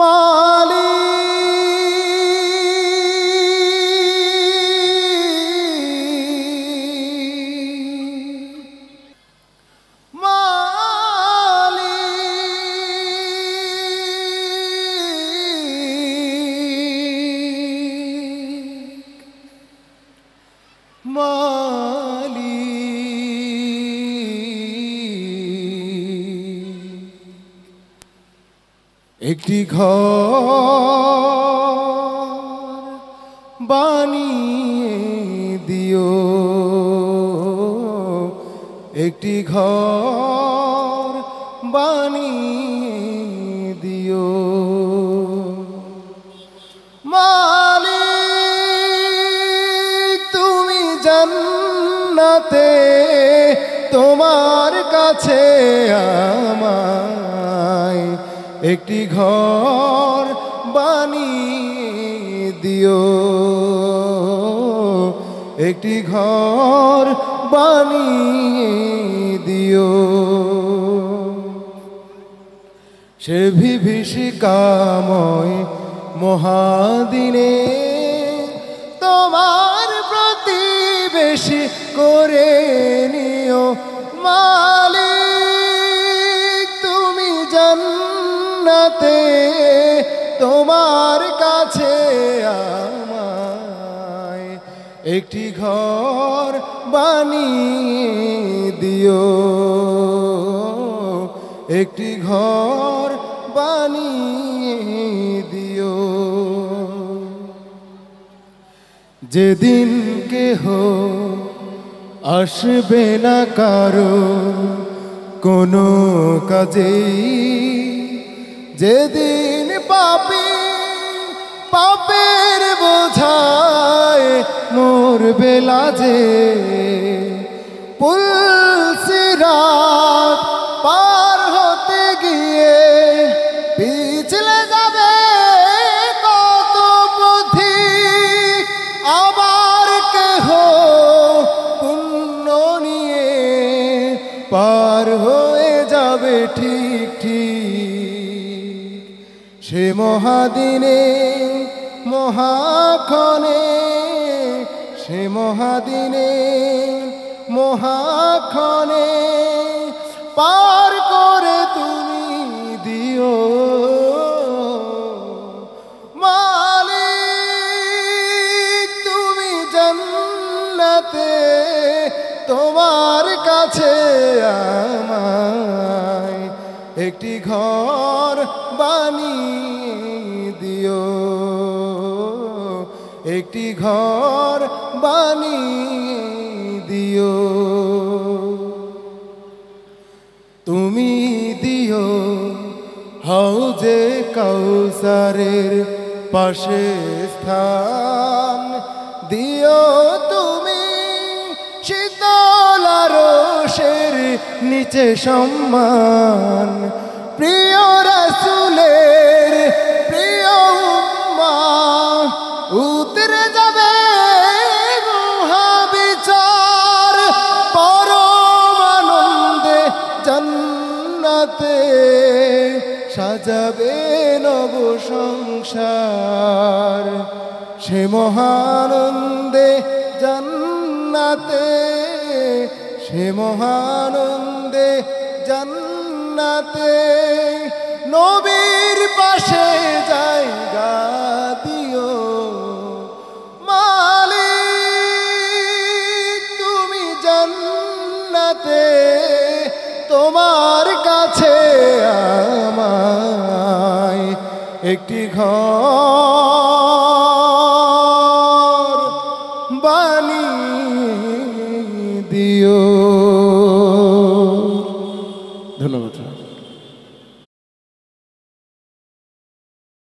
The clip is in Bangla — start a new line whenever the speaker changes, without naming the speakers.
মালিক একটি ঘর বানিয়ে দিও, একটি ঘর বানিয়ে দিও। মালিক তুমি জান্নাতে তোমার কাছে আমায় একটি ঘর বানিয়ে দিও, একটি ঘর বানিয়ে দিও। সে বিভীষিকাময় মহাদিনে তোমার প্রতিবেশী করে নিও। মালিক তুমি জান্নাতে তোমার কাছে আমায় একটি ঘর বানিয়ে দিও, একটি ঘর বানিয়ে দিও। যেদিন কেহ আসবে না কারো কোনো কাজেই, যেদিন পাপী পাপের বোঝায় মরবে লাজে, পুলসিরাত পার হতে গিয়ে পিছলে যাবে কত পথিক, আবার কেহ পুণ্য নিয়ে পার হয়ে যাবে ঠিক ঠিক। সে মহাদিনে মহাক্ষণে, সে মহাদিনে মহাক্ষণে পার করে তুমি দিও। মালিক তুমি জান্নাতে তোমার কাছে আমায় একটি ঘর বানিয়ে দিও, একটি ঘর বানিয়ে দিও। তুমি দিও হাউজে কাউসারের পাশে স্থান, দিও তুমি শীতল আরশের নিচে সম্মান। প্রিয় রাসূলের প্রিয় উম্মাহ উতরে যাবে মহাবিচার, পরম আনন্দে জান্নাতে সাজাবে নব সংসার। সে মহানন্দে জান্নাতে, সে মহানন্দে জান্নাতে নবীর পাশে জায়গা দিও। মালিক তুমি জান্নাতে তোমার কাছে আমায় একটি ঘর বানিয়ে দিও।